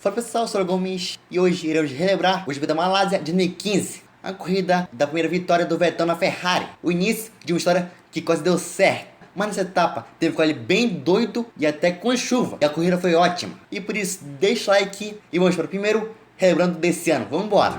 Fala pessoal, eu sou o Gomes e hoje iremos relembrar o GP da Malásia de 2015, a corrida da primeira vitória do Vettel na Ferrari, o início de uma história que quase deu certo, mas nessa etapa teve um quali bem doido e até com chuva, e a corrida foi ótima, e por isso deixa o like e vamos para o primeiro relembrando desse ano, vamos embora!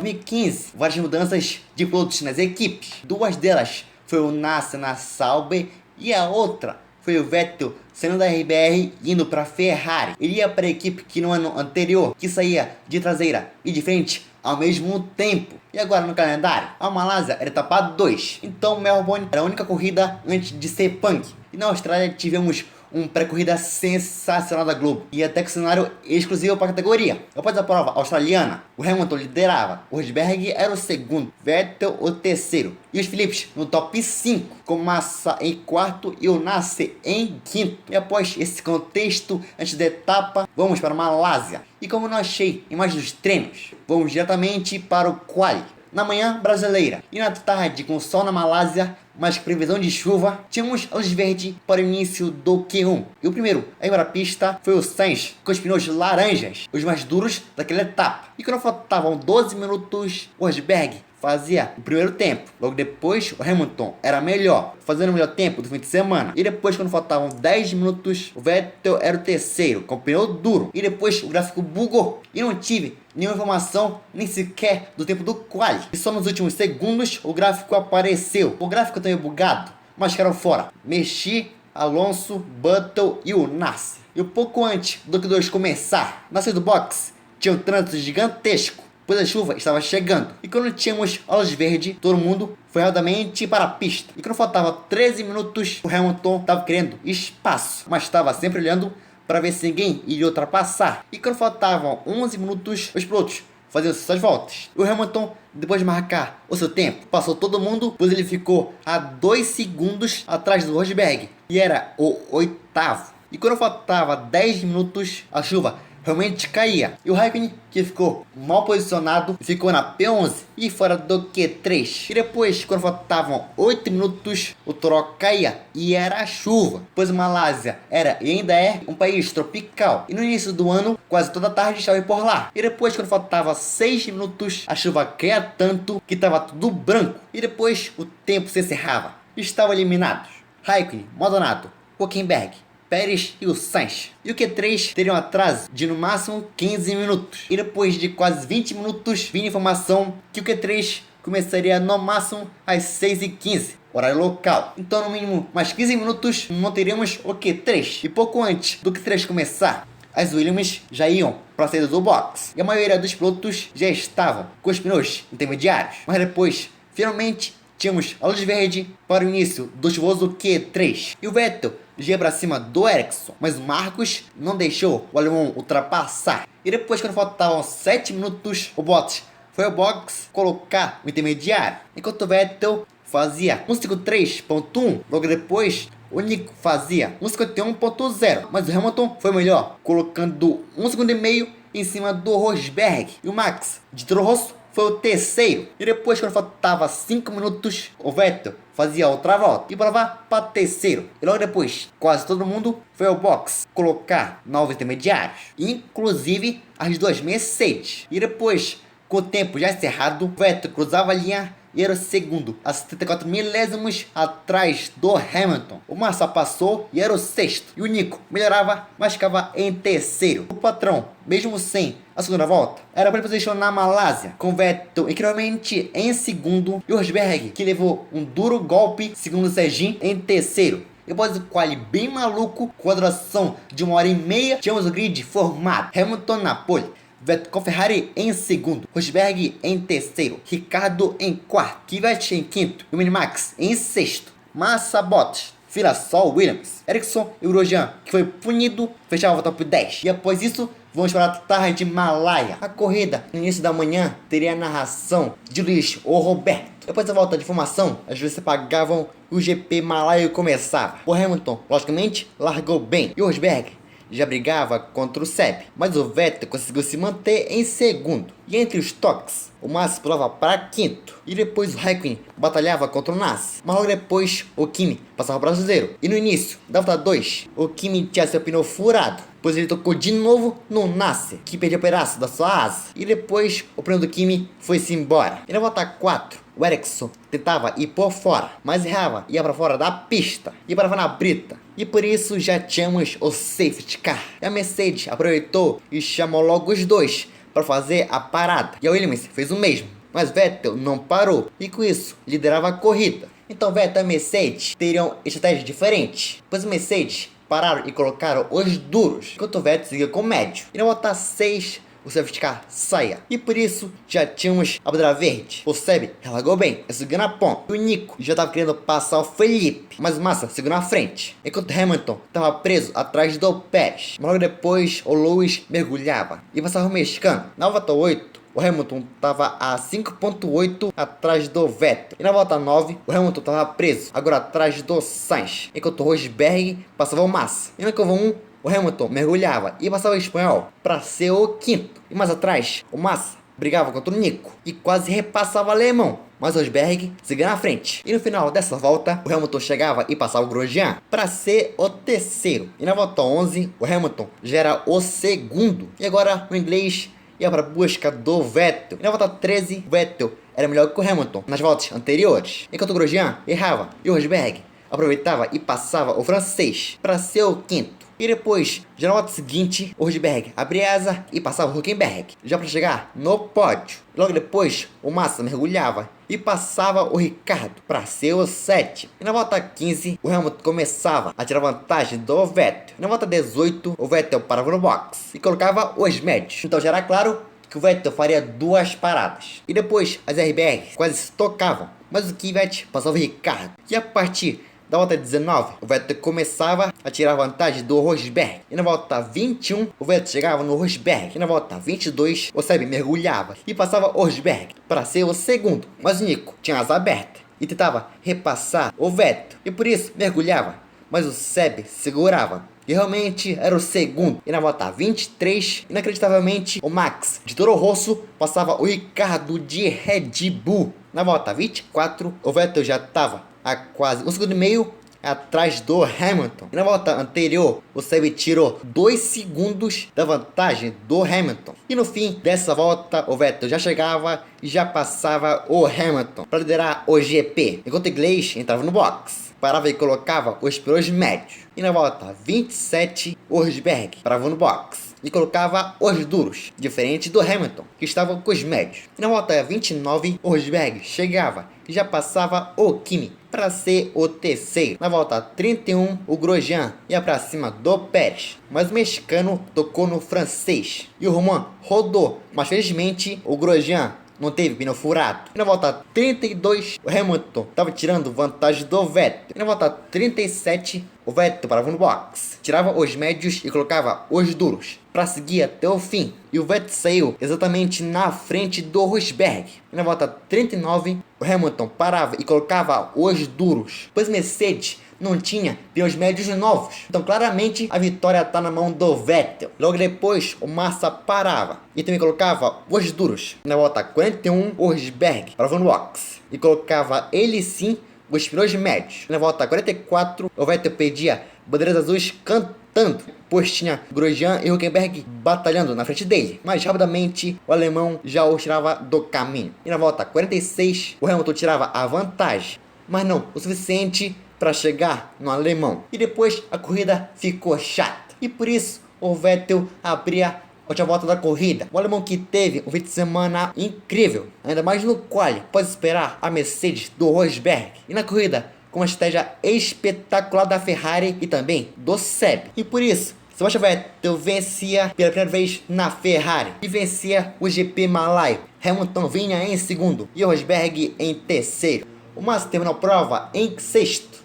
2015, várias mudanças de pilotos nas equipes. Duas delas foi o Nasser na Sauber e a outra foi o Vettel saindo da RBR e indo para a Ferrari. Ele ia para a equipe que no ano anterior, que saía de traseira e de frente ao mesmo tempo. E agora no calendário, a Malásia era etapa 2. Então Melbourne era a única corrida antes de ser Punk. E na Austrália tivemos uma pré-corrida sensacional da Globo e até com cenário exclusivo para a categoria. Após a prova australiana, o Hamilton liderava, o Rosberg era o segundo, Vettel o terceiro e os Phillips no top 5, com Massa em quarto e o Nasser em quinto. E após esse contexto, antes da etapa, vamos para a Malásia. E como não achei imagens dos treinos, vamos diretamente para o quali. Na manhã brasileira e na tarde com sol na Malásia, mas com previsão de chuva, tínhamos a luz verde para o início do Q1. E o primeiro a ir para a pista foi o Sainz, com os pneus laranjas, os mais duros daquela etapa. E quando faltavam 12 minutos, o Rosberg fazia o primeiro tempo. Logo depois, o Hamilton era melhor, fazendo o melhor tempo do fim de semana. E depois, quando faltavam 10 minutos, o Vettel era o terceiro, com o pneu duro. E depois, o gráfico bugou. E não tive nenhuma informação, nem sequer do tempo do quali. E só nos últimos segundos, o gráfico apareceu. O gráfico também bugado, mas ficaram fora Mexi, Alonso, Button e o Nasser. E um pouco antes do Q2 começar, na saída do box, tinha um trânsito gigantesco, pois a chuva estava chegando. E quando tínhamos a luz verde, todo mundo foi rapidamente para a pista. E quando faltava 13 minutos, o Hamilton estava querendo espaço, mas estava sempre olhando para ver se ninguém iria ultrapassar. E quando faltavam 11 minutos, os pilotos faziam suas voltas. E o Hamilton, depois de marcar o seu tempo, passou todo mundo, pois ele ficou a 2 segundos atrás do Rosberg. E era o oitavo. E quando faltava 10 minutos, a chuva realmente caía. E o Raikkonen, que ficou mal posicionado, ficou na P11 e fora do Q3. E depois, quando faltavam 8 minutos, o Toro caía e era a chuva. Pois a Malásia era e ainda é um país tropical. E no início do ano, quase toda a tarde estava por lá. E depois, quando faltava 6 minutos, a chuva caía tanto que estava tudo branco. E depois, o tempo se encerrava. Estavam eliminados Raikkonen, Maldonado, Hülkenberg, Pérez e o Sainz. E o Q3 teria um atraso de no máximo 15 minutos. E depois de quase 20 minutos, vinha informação que o Q3 começaria no máximo às 6h15, horário local. Então, no mínimo, mais 15 minutos não teríamos o Q3. E pouco antes do Q3 começar, as Williams já iam para a saída do box. E a maioria dos pilotos já estavam com os pneus intermediários. Mas depois, finalmente, tínhamos a luz verde para o início do chuvoso Q3. E o Vettel já ia para cima do Ericsson, mas o Marcos não deixou o alemão ultrapassar. E depois, quando faltavam 7 minutos, o Bottas foi ao box colocar o intermediário, enquanto o Vettel fazia 153.1. Logo depois, o Nico fazia 151.0, mas o Hamilton foi melhor, colocando 1,5 segundos em cima do Rosberg. E o Max de Toro Rosso foi o terceiro. E depois, quando faltava 5 minutos, o Vettel fazia outra volta e provava para terceiro. E logo depois, quase todo mundo foi ao box colocar novos intermediários, inclusive as duas Mercedes. E depois, com o tempo já encerrado, o Vettel cruzava a linha e era o segundo, a 74 milésimos atrás do Hamilton. O Massa passou e era o sexto. E o Nico melhorava, mas ficava em terceiro. O patrão, mesmo sem a segunda volta, era para posicionar na Malásia, com Vettel incrivelmente em segundo e o Rosberg, que levou um duro golpe, segundo o Serginho, em terceiro. E após o quali bem maluco, com a duração de 1h30, tínhamos o grid formado. Hamilton na pole, Vettel com Ferrari em segundo, Rosberg em terceiro, Ricardo em quarto, Kvyat em quinto e o Minimax em sexto. Massa, Bottas, fila só Williams, Ericsson e Grosjean, que foi punido, fechava o top 10. E após isso, vamos para a tarde de Malaya. A corrida, no início da manhã, teria a narração de Luiz ou Roberto. Depois da volta de formação, as luzes se apagavam e o GP Malaya começava. O Hamilton, logicamente, largou bem e o Rosberg já brigava contra o Seb, mas o Vettel conseguiu se manter em segundo. E entre os toques, o Massa pulava para quinto, e depois o Raikkonen batalhava contra o Nasser, mas logo depois o Kimi passava o brasileiro. E no início da volta 2, o Kimi tinha seu pneu furado, pois ele tocou de novo no Nasser, que perdeu um pedaço da sua asa, e depois o pneu do Kimi foi-se embora. E na volta 4, o Ericsson tentava ir por fora, mas errava, ia para fora da pista e parava na brita. E por isso já tínhamos o safety car. E a Mercedes aproveitou e chamou logo os dois para fazer a parada. E a Williams fez o mesmo, mas Vettel não parou e com isso liderava a corrida. Então Vettel e Mercedes teriam estratégias diferentes, pois o Mercedes pararam e colocaram os duros, enquanto o Vettel seguia com o médio. E na volta 6, o safety car saia. E por isso já tínhamos a bandeira verde. O Seb relargou bem, seguindo a ponta. O Nico já estava querendo passar o Felipe, mas o Massa seguiu na frente, enquanto Hamilton estava preso atrás do Pérez. Mas logo depois o Lewis mergulhava e passava o mexicano. Na volta 8, o Hamilton estava a 5.8 atrás do Vettel. E na volta 9, o Hamilton estava preso, agora atrás do Sainz, enquanto o Rosberg passava o Massa. E na curva 1, o Hamilton mergulhava e passava o espanhol para ser o quinto. E mais atrás, o Massa brigava contra o Nico e quase repassava o alemão, mas o Rosberg seguia na frente. E no final dessa volta, o Hamilton chegava e passava o Grosjean para ser o terceiro. E na volta 11, o Hamilton já era o segundo. E agora o inglês ia para a busca do Vettel. E na volta 13, o Vettel era melhor que o Hamilton nas voltas anteriores, enquanto o Grosjean errava e o Rosberg aproveitava e passava o francês para ser o quinto. E depois, já na volta seguinte, o Rosberg abria asa e passava o Hülkenberg, já para chegar no pódio. Logo depois, o Massa mergulhava e passava o Ricardo para ser o sétimo. E na volta 15, o Hamilton começava a tirar vantagem do Vettel. E na volta 18, o Vettel parava no box e colocava os médios. Então já era claro que o Vettel faria duas paradas. E depois, as RBR quase se tocavam, mas o Kvyat passava o Ricardo. E a partir da volta 19, o Vettel começava a tirar vantagem do Rosberg. E na volta 21, o Vettel chegava no Rosberg. E na volta 22, o Seb mergulhava e passava o Rosberg para ser o segundo. Mas o Nico tinha asa aberta e tentava repassar o Vettel. E por isso mergulhava, mas o Seb segurava. E realmente era o segundo. E na volta 23, inacreditavelmente, o Max de Toro Rosso passava o Ricardo de Red Bull. Na volta 24, o Vettel já estava a quase 1,5 segundo atrás do Hamilton. E na volta anterior, o Seb tirou 2 segundos da vantagem do Hamilton. E no fim dessa volta, o Vettel já chegava e já passava o Hamilton para liderar o GP, enquanto o inglês entrava no box, parava e colocava os pneus médios. E na volta 27, o Rosberg parava no box e colocava os duros, diferente do Hamilton, que estava com os médios. E na volta 29, o Rosberg chegava e já passava o Kimi para ser o terceiro. Na volta 31, o Grosjean ia para cima do Pérez, mas o mexicano tocou no francês e o Romain rodou, mas felizmente o Grosjean não teve pneu furado. E na volta 32, o Hamilton estava tirando vantagem do Vettel. E na volta 37, o Vettel parava no box, tirava os médios e colocava os duros para seguir até o fim. E o Vettel saiu exatamente na frente do Rosberg. E na volta 39, o Hamilton parava e colocava os duros, pois Mercedes não tinha pneus médios novos. Então claramente a vitória está na mão do Vettel. Logo depois o Massa parava e também colocava os duros. Na volta 41, o Rosberg parava no box e colocava ele sim os pneus médios. Na volta 44, o Vettel pedia bandeiras azuis cantando, pois tinha Grosjean e Hülkenberg batalhando na frente dele. Mas rapidamente o alemão já o tirava do caminho. E na volta 46, o Hamilton tirava a vantagem, mas não o suficiente para chegar no alemão. E depois a corrida ficou chata. E por isso o Vettel abria a última volta da corrida. O alemão que teve um fim de semana incrível, ainda mais no quali, pode esperar a Mercedes do Rosberg. E na corrida, com uma estratégia espetacular da Ferrari e também do Seb. E por isso, Sebastian Vettel vencia pela primeira vez na Ferrari e vencia o GP malaio. Hamilton vinha em segundo e o Rosberg em terceiro. O Massa terminou a prova em sexto.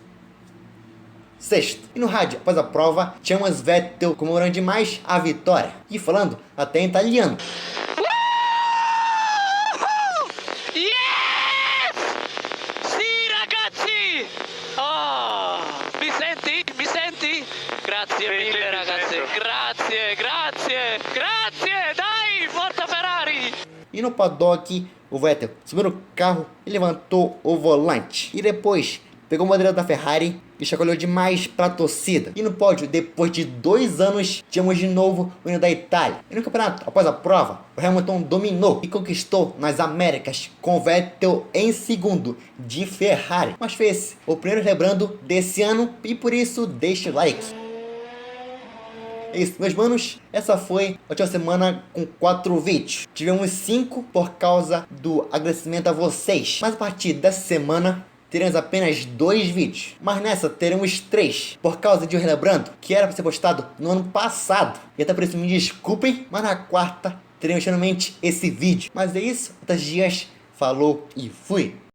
E no rádio, após a prova, tínhamos Vettel comemorando demais a vitória e falando até em italiano. Yes! Sì, ragazzi! Oh, mi senti? Grazie mille, ragazzi. Grazie. E no paddock, o Vettel subiu no carro e levantou o volante. E depois pegou o bandeira da Ferrari e chacoalhou demais pra torcida. E no pódio, depois de 2 anos, tínhamos de novo o hino da Itália. E no campeonato, após a prova, o Hamilton dominou e conquistou nas Américas, com o Vettel em segundo, de Ferrari. Mas foi esse o primeiro lembrando desse ano, e por isso deixa o like. É isso, meus manos, essa foi a última semana com 4 vídeos. Tivemos 5 por causa do agradecimento a vocês, mas a partir dessa semana teremos apenas 2 vídeos, mas nessa teremos 3, por causa de um relembrando que era para ser postado no ano passado. E até por isso me desculpem, mas na quarta teremos finalmente esse vídeo. Mas é isso, até dias, falou e fui!